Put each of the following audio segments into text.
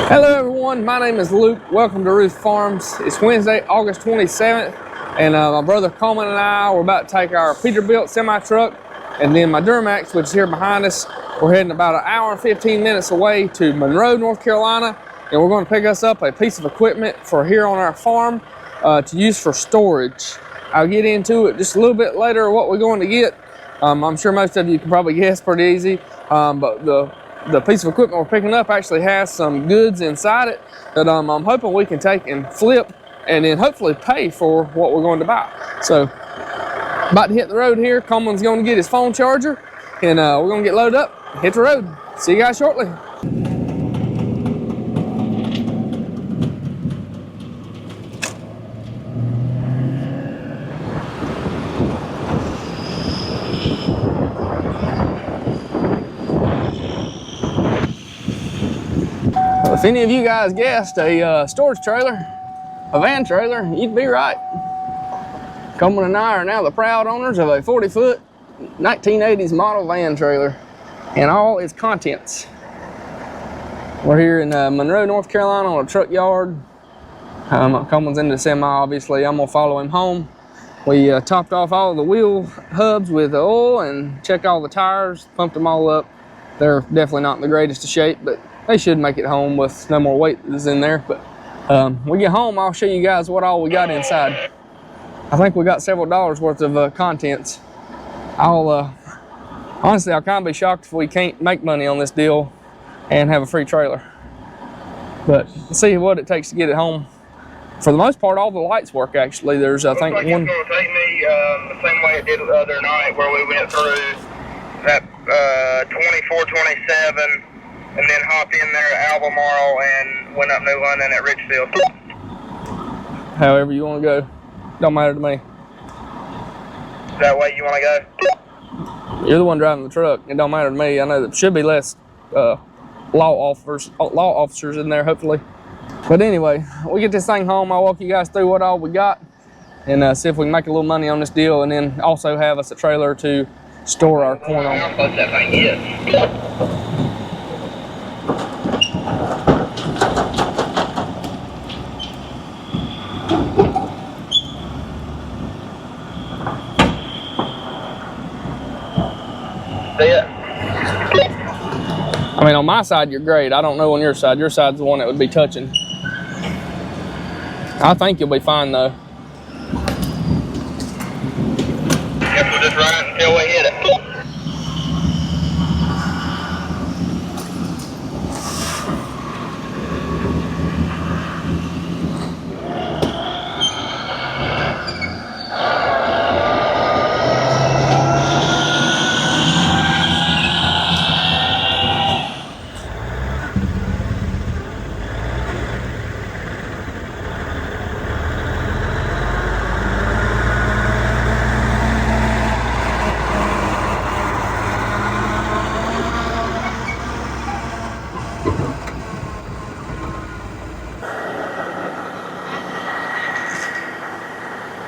Hello everyone, my name is Luke. Welcome to Ruth Farms. It's Wednesday, August 27th, and my brother Coleman and I were about to take our Peterbilt semi-truck and then my Duramax, which is here behind us. We're heading about an hour and 15 minutes away to Monroe, North Carolina, and we're going to pick us up a piece of equipment for here on our farm to use for storage. I'll get into it just a little bit later what we're going to get. I'm sure most of you can probably guess pretty easy, but the piece of equipment we're picking up actually has some goods inside it that I'm hoping we can take and flip and then hopefully pay for what we're going to buy. So, about to hit the road here. Coleman's going to get his phone charger and we're going to get loaded up, hit the road. See you guys shortly. If any of you guys guessed a storage trailer, a van trailer, you'd be right. Coleman and I are now the proud owners of a 40-foot 1980s model van trailer and all its contents. We're here in Monroe, North Carolina on a truck yard. Coleman's in the semi, obviously. I'm gonna follow him home. We topped off all the wheel hubs with oil and checked all the tires, pumped them all up. They're definitely not in the greatest of shape, but they should make it home with no more weight that's in there. But when we get home, I'll show you guys what all we got inside. I think we got several dollars worth of contents. Honestly, I'll kind of be shocked if we can't make money on this deal and have a free trailer. But let's see what it takes to get it home. For the most part, all the lights work actually. There's, I think, one. It's going to take me the same way it did the other night where we went through that 24, 27. And then hopped in there at Albemarle and went up New London at Richfield. However you want to go. Don't matter to me. That way you want to go? You're the one driving the truck. It don't matter to me. I know there should be less law officers in there, hopefully. But anyway, we get this thing home. I'll walk you guys through what all we got and see if we can make a little money on this deal and then also have us a trailer to store our corn on. How close that thing is. I mean, on my side, you're great. I don't know on your side. Your side's the one that would be touching. I think you'll be fine, though. Guess we'll just run it until we hit it.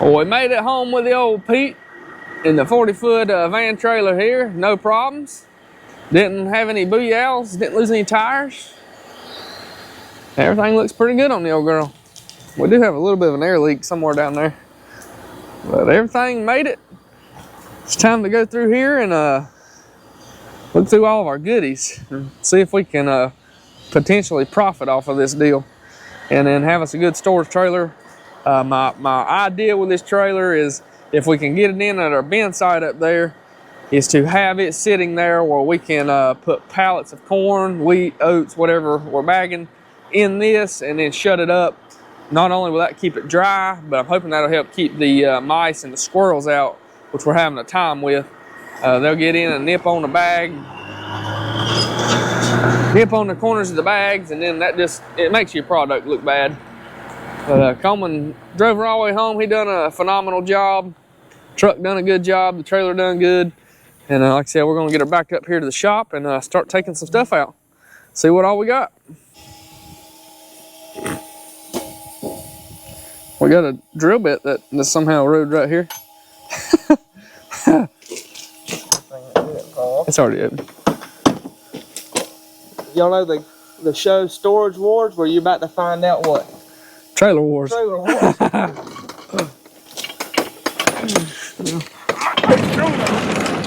Well, we made it home with the old Pete in the 40-foot van trailer here. No problems. Didn't have any booyahs. Didn't lose any tires. Everything looks pretty good on the old girl. We do have a little bit of an air leak somewhere down there. But everything made it. It's time to go through here and look through all of our goodies and see if we can potentially profit off of this deal and then have us a good storage trailer. My idea with this trailer is if we can get it in at our bin site up there is to have it sitting there where we can put pallets of corn, wheat, oats, whatever we're bagging in this and then shut it up. Not only will that keep it dry, but I'm hoping that'll help keep the mice and the squirrels out, which we're having a time with. They'll get in and nip on the bag, nip on the corners of the bags, and then it makes your product look bad. But Coleman drove her all the way home. He done a phenomenal job. Truck done a good job. The trailer done good. And like I said, we're gonna get her back up here to the shop and start taking some stuff out. See what all we got. We got a drill bit that somehow rode right here. It's already open. Y'all know the the show Storage Wars, where you're about to find out what? Trailer Wars. Trailer Wars.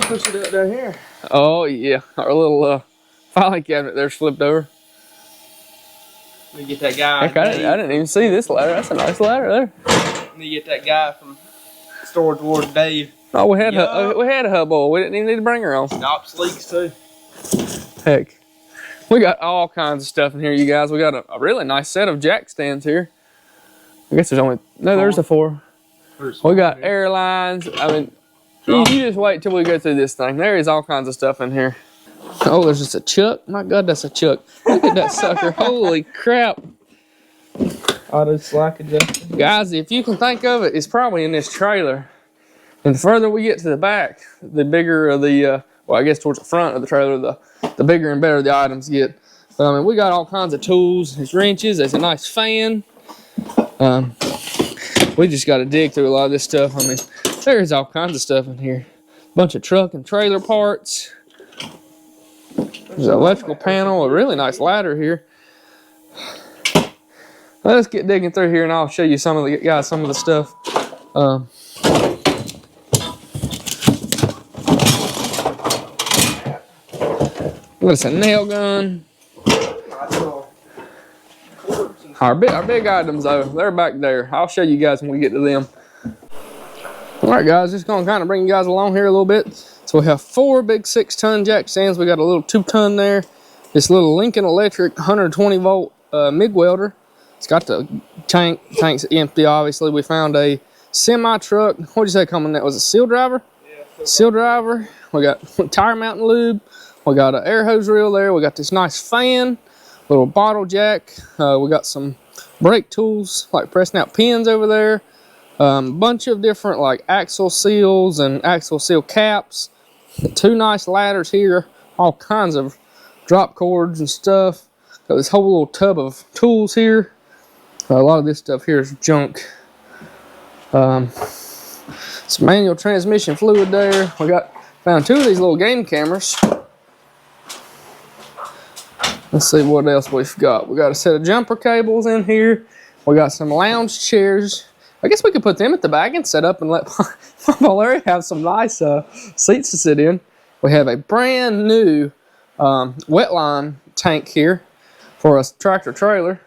Push it up down here. Oh yeah, our little filing cabinet there flipped over. Let me get that guy. Heck, I didn't even see this ladder. That's a nice ladder there. Let me get that guy from Storage Wars, Dave. Oh, we had a hub oil. We didn't even need to bring her on. Ops leaks too. Heck, we got all kinds of stuff in here, you guys. We got a really nice set of jack stands here. I guess there's only there's a 4. We got airlines. I mean, you just wait till we go through this thing. There is all kinds of stuff in here. Oh, there's just a chuck. My God, that's a chuck. Look at that sucker. Holy crap. Auto slack adjustment. Guys, if you can think of it, it's probably in this trailer. And the further we get to the back, the bigger the, well, I guess towards the front of the trailer, the bigger and better the items get. But, I mean, we got all kinds of tools. There's wrenches. There's a nice fan. We just got to dig through a lot of this stuff. I mean, there's all kinds of stuff in here. Bunch of truck and trailer parts. There's an electrical panel, a really nice ladder here. Let's get digging through here and I'll show you some of the stuff. What's a nail gun? Our big items though, they're back there. I'll show you guys when we get to them. All right, guys, just gonna kind of bring you guys along here a little bit. So we have 4 big 6-ton jack stands. We got a little 2-ton there. This little Lincoln Electric 120 volt MIG welder. It's got the tank's empty, obviously. We found a semi truck. What'd you say coming? That was a seal driver? Yeah. Seal driver. We got tire mounting lube. We got an air hose reel there. We got this nice fan, little bottle jack. We got some brake tools, like pressing out pins over there. Bunch of different like axle seals and axle seal caps. 2 nice ladders here. All kinds of drop cords and stuff. Got this whole little tub of tools here. A lot of this stuff here is junk. Some manual transmission fluid there. We found 2 of these little game cameras. Let's see what else we've got. We got a set of jumper cables in here. We got some lounge chairs. I guess we could put them at the back and set up and let Mama Larry have some nice seats to sit in. We have a brand new wetline tank here for a tractor trailer.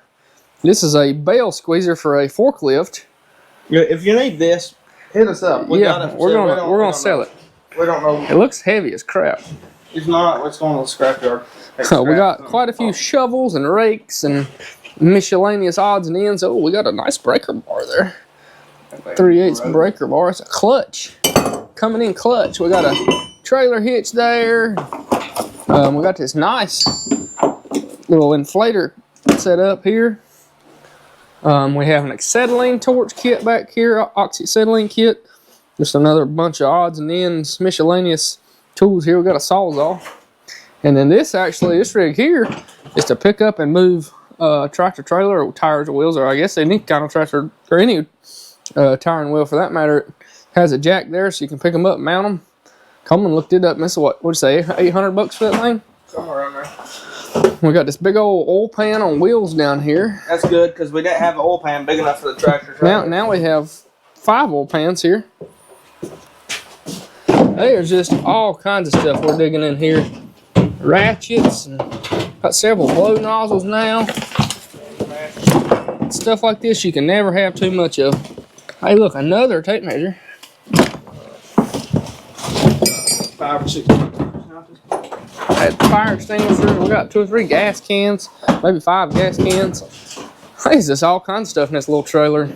This is a bale squeezer for a forklift. If you need this, hit us up. We're gonna sell it. We don't know. It looks heavy as crap. It's not. It's going to the scrapyard. We got quite a few shovels and rakes and miscellaneous odds and ends. Oh, we got a nice breaker bar there. 3/8 breaker bar. It's a clutch. Coming in clutch. We got a trailer hitch there. We got this nice little inflator set up here. We have an acetylene torch kit back here, oxyacetylene kit. Just another bunch of odds and ends, miscellaneous tools here. We got a sawzall. And then this rig here is to pick up and move tractor trailer or tires or wheels, or I guess any kind of tractor or any tire and wheel for that matter. It has a jack there so you can pick them up and mount them. Coleman looked it up and this is what'd you say, $800 for that thing? Somewhere around there. We got this big old oil pan on wheels down here. That's good because we didn't have an oil pan big enough for the tractor trailer. Now we have 5 oil pans here. There's just all kinds of stuff we're digging in here. Ratchets and got several blow nozzles now. Stuff like this you can never have too much of. Hey, look, another tape measure. 5 or 6. Fire extinguishers. We got 2 or 3 gas cans, maybe 5 gas cans. There's just all kinds of stuff in this little trailer.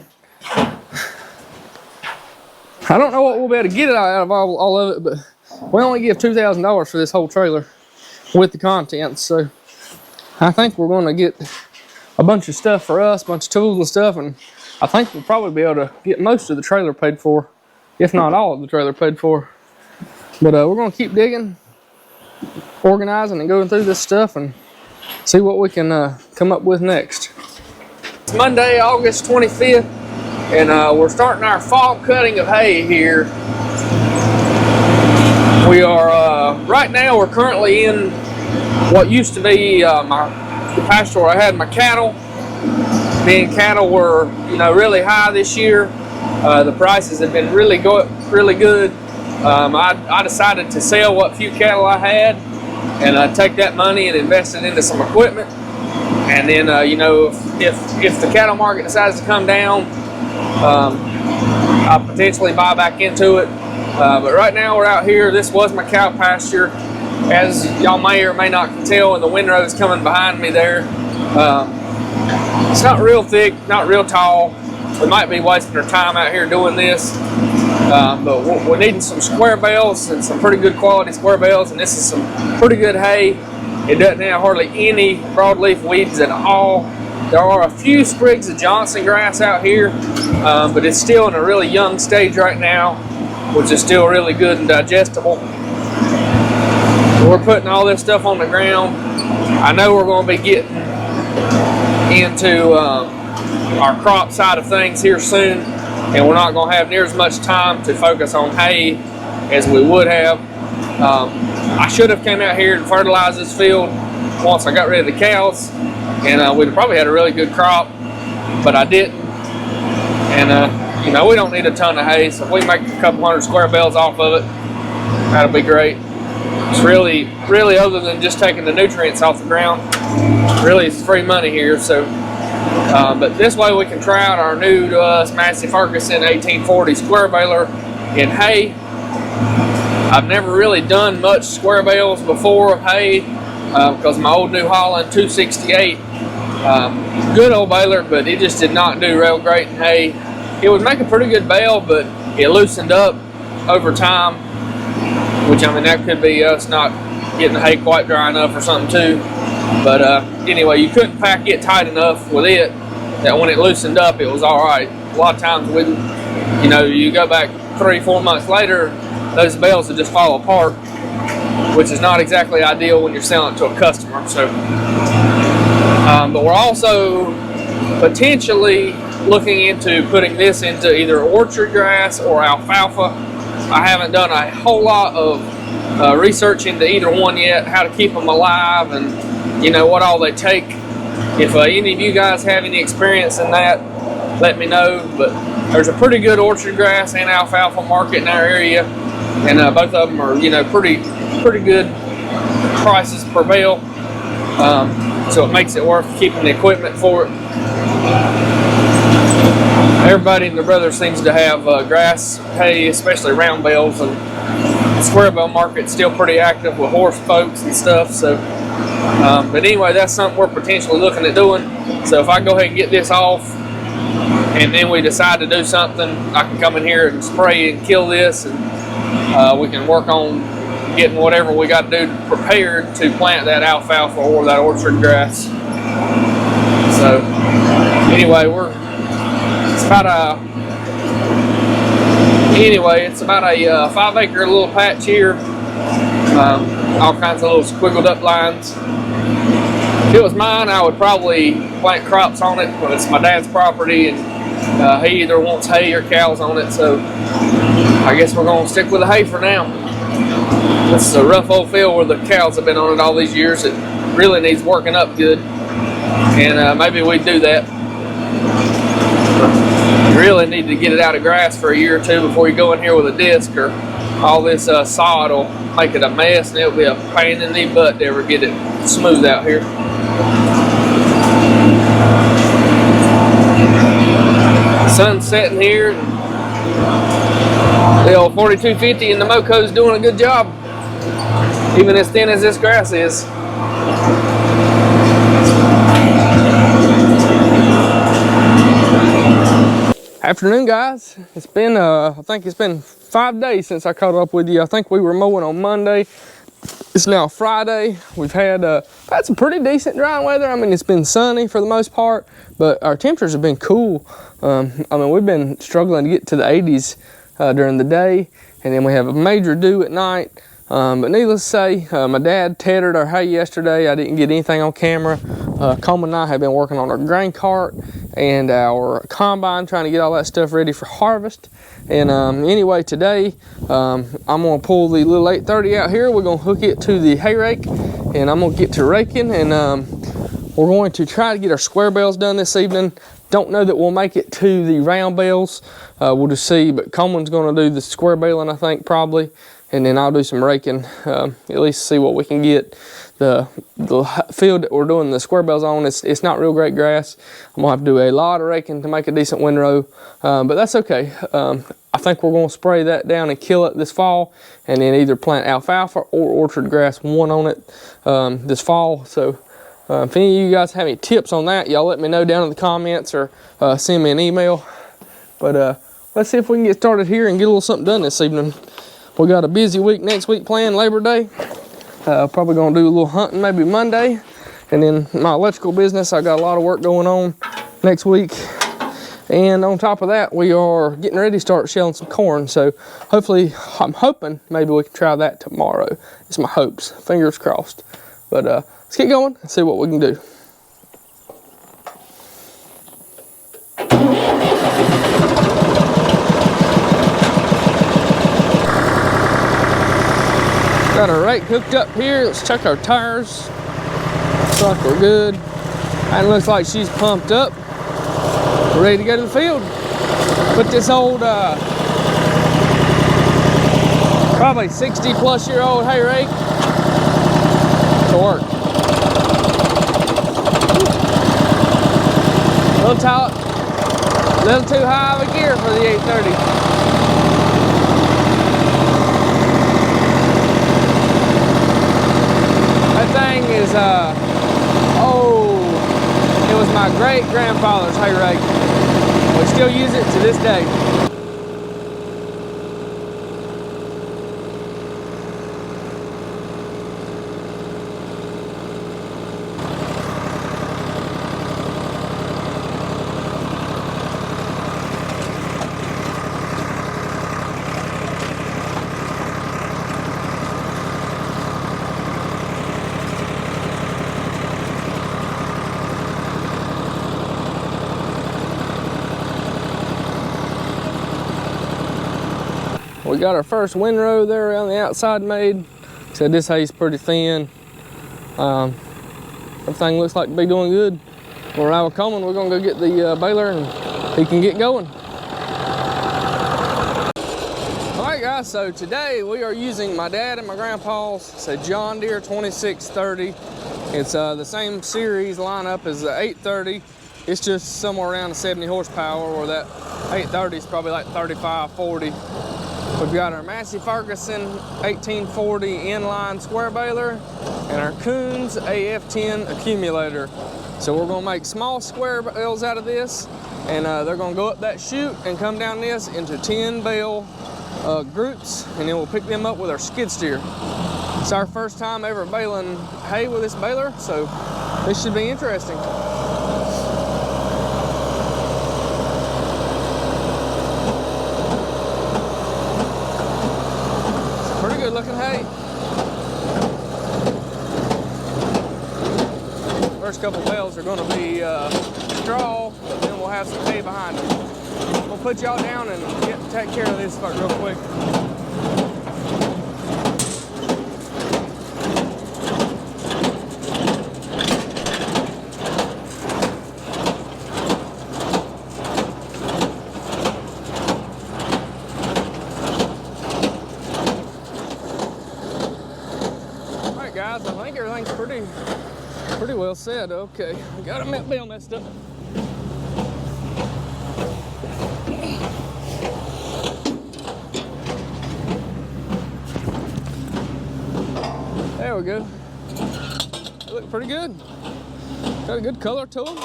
I don't know what we'll be able to get it out of all of it, but we only give $2,000 for this whole trailer with the contents. So I think we're going to get a bunch of stuff for us, a bunch of tools and stuff, and I think we'll probably be able to get most of the trailer paid for, if not all of the trailer paid for. But we're going to keep digging, organizing and going through this stuff and see what we can come up with next. It's Monday, August 25th, and we're starting our fall cutting of hay here. We are, right now we're currently in what used to be my the pasture where I had my cattle. Being cattle were, you know, really high this year. The prices have been really good. I decided to sell what few cattle I had and take that money and invest it into some equipment. And then, you know, if the cattle market decides to come down, I'll potentially buy back into it. But right now we're out here. This was my cow pasture. As y'all may or may not can tell in the windrows coming behind me there. It's not real thick, not real tall. We might be wasting our time out here doing this. But we're needing some square bales and some pretty good quality square bales, and this is some pretty good hay. It doesn't have hardly any broadleaf weeds at all. There are a few sprigs of Johnson grass out here, but it's still in a really young stage right now, which is still really good and digestible. We're putting all this stuff on the ground. I know we're going to be getting into our crop side of things here soon, and we're not going to have near as much time to focus on hay as we would have. I should have came out here and fertilized this field once I got rid of the cows, and we'd probably had a really good crop, but I didn't. And you know, we don't need a ton of hay, so if we make a couple hundred square bales off of it, that'll be great. It's really, other than just taking the nutrients off the ground, really it's free money here. So, but this way we can try out our new to us Massey Ferguson 1840 square baler in hay. I've never really done much square bales before of hay because my old New Holland 268, good old baler, but it just did not do real great in hay. It would make a pretty good bale, but it loosened up over time, which, I mean, that could be us not getting the hay quite dry enough or something too. But anyway, you couldn't pack it tight enough with it that when it loosened up, it was all right. A lot of times, you know, you go back 3-4 months later, those bales would just fall apart, which is not exactly ideal when you're selling it to a customer. So, but we're also potentially looking into putting this into either orchard grass or alfalfa. I haven't done a whole lot of research into either one yet, how to keep them alive and, you know, what all they take. If any of you guys have any experience in that, let me know. But there's a pretty good orchard grass and alfalfa market in our area, and both of them are, you know, pretty good prices per bale. So it makes it worth keeping the equipment for it. Everybody and their brother seems to have grass hay, especially round bales, and the square bale market's still pretty active with horse folks and stuff. So, but anyway, that's something we're potentially looking at doing. So if I go ahead and get this off, and then we decide to do something, I can come in here and spray and kill this, and we can work on getting whatever we got to do prepared to plant that alfalfa or that orchard grass. So anyway, it's about a 5-acre little patch here. All kinds of little squiggled up lines. If it was mine, I would probably plant crops on it, but it's my dad's property, and he either wants hay or cows on it, so I guess we're going to stick with the hay for now. This is a rough old field where the cows have been on it all these years. It really needs working up good, and maybe we'd do that. You really need to get it out of grass for a year or two before you go in here with a disc, or all this sod will make it a mess, and it'll be a pain in the butt to ever get it smooth out here. The sun's setting here. The old 4250 and the Moco's doing a good job, even as thin as this grass is. Afternoon, guys. It's been I think it's been 5 days since I caught up with you. I think we were mowing on Monday. It's now Friday. We've had some pretty decent dry weather. I mean, it's been sunny for the most part, but our temperatures have been cool. I mean, we've been struggling to get to the 80s during the day, and then we have a major dew at night. But needless to say, my dad tethered our hay yesterday. I didn't get anything on camera. Coleman and I have been working on our grain cart and our combine, trying to get all that stuff ready for harvest. And anyway, today I'm going to pull the little 830 out here. We're going to hook it to the hay rake, and I'm going to get to raking, and we're We're going to try to get our square bales done this evening. Don't know that we'll make it to the round bales. We'll just see, but Coleman's gonna do the square baling, I think, probably. And then I'll do some raking, at least see what we can get. The field that we're doing the square bales on, it's not real great grass. I'm gonna have to do a lot of raking to make a decent windrow, but that's okay. I think we're gonna spray that down and kill it this fall, and then either plant alfalfa or orchard grass one on it this fall. So if any of you guys have any tips on that, y'all let me know down in the comments or send me an email. But let's see if we can get started here and get a little something done this evening. We got a busy week next week planned, Labor Day. Probably gonna do a little hunting maybe Monday. And then my electrical business, I got a lot of work going on next week. And on top of that, we are getting ready to start shelling some corn. So hopefully, I'm hoping maybe we can try that tomorrow. It's my hopes, fingers crossed. But let's get going and see what we can do. Got our rake hooked up here. Let's check our tires. Looks like we're good. And it looks like she's pumped up. We're ready to go to the field. Put this old, probably 60-plus-year-old hay rake to work. A little too high of a gear for the 830. Thing is it was my great grandfather's hay rake. We still use it to this day. We got our first windrow there around the outside made. Said this hay's pretty thin. Everything looks like to be doing good. We'll ride with Coleman. We're gonna go get the baler and he can get going. All right, guys, so today we are using my dad and my grandpa's. It's a John Deere 2630. It's the same series lineup as the 830. It's just somewhere around the 70 horsepower, or that 830 is probably like 35, 40. We've got our Massey Ferguson 1840 inline square baler and our Coons AF10 accumulator. So we're gonna make small square bales out of this, and they're gonna go up that chute and come down this into 10 bale groups, and then we'll pick them up with our skid steer. It's our first time ever baling hay with this baler, so this should be interesting. Good looking hay. First couple bales are going to be straw, but then we'll have some hay behind them. We'll put y'all down and take care of this real quick. Guys, I think everything's pretty well set. Okay, we got a bale messed up. There we go. They look pretty good. Got a good color to them.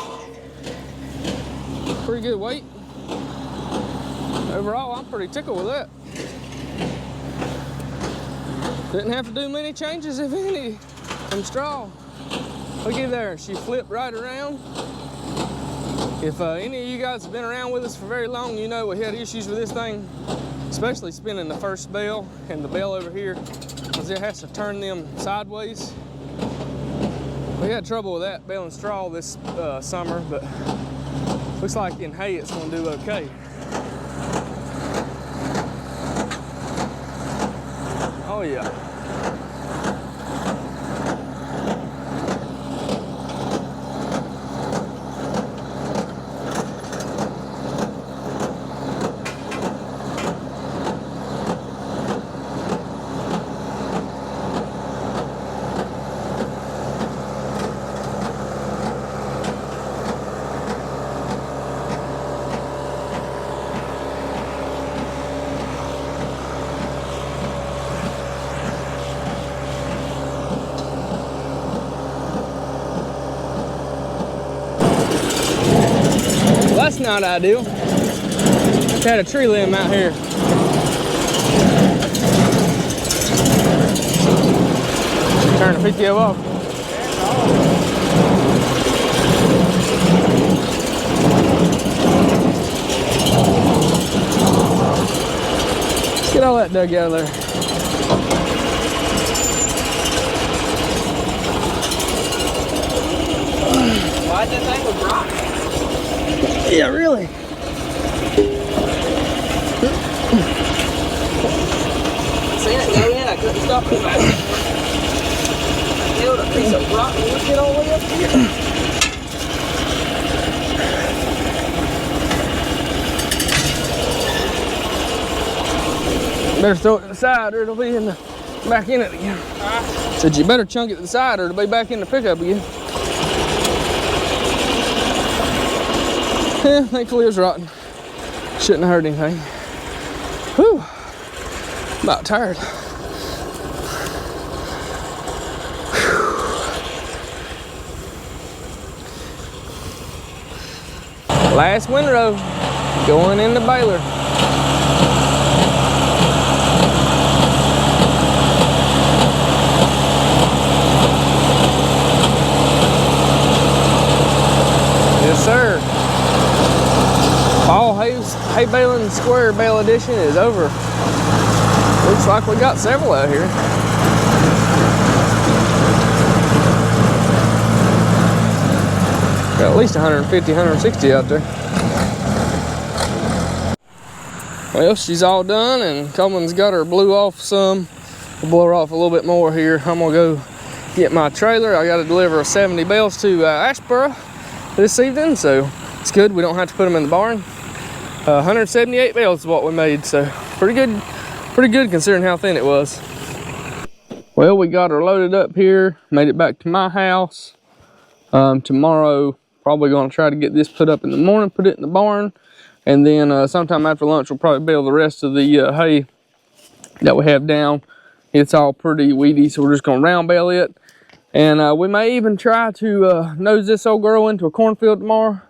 Pretty good weight. Overall, I'm pretty tickled with that. Didn't have to do many changes, if any, from straw. Looky there, she flipped right around. If any of you guys have been around with us for very long, you know we had issues with this thing, especially spinning the first bale and the bale over here, because it has to turn them sideways. We had trouble with that baling straw this summer, but looks like in hay it's going to do okay. Oh yeah. that's not ideal. Had a tree limb out here. Turn the PTO off. Let's get all that dug out of there. Why'd that thing was rock? Yeah, really. Seen it go in, I couldn't stop it fast enough. I nailed a piece of rock and look it all the way up here. Better throw it to the side or it'll be in the back in it again. Said you better chunk it to the side or it'll be back in the pickup again. Yeah, thankfully it was rotten. Shouldn't have hurt anything. Whew. I'm about tired. Last windrow, going in the baler. Yes, sir. Fall hay baling square bale edition is over. Looks like we got several out here. Got at least 150, 160 out there. Well, she's all done and Coleman's got her blew off some. We'll blow her off a little bit more here. I'm gonna go get my trailer. I gotta deliver 70 bales to Asheboro this evening, so it's good. We don't have to put them in the barn. 178 bales is what we made, so pretty good considering how thin it was. Well, we got her loaded up here, made it back to my house. Tomorrow, probably gonna try to get this put up in the morning, put it in the barn, and then sometime after lunch, we'll probably bale the rest of the hay that we have down. It's all pretty weedy, so we're just gonna round bale it. And we may even try to nose this old girl into a cornfield tomorrow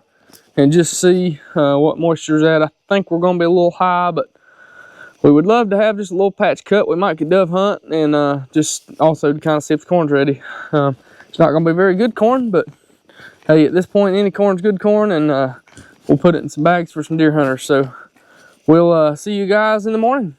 and just see what moisture's at. I think we're gonna be a little high, but we would love to have just a little patch cut. We might get dove hunt and just also to kind of see if the corn's ready. It's not gonna be very good corn, but hey, at this point, any corn's good corn, and we'll put it in some bags for some deer hunters. So we'll see you guys in the morning.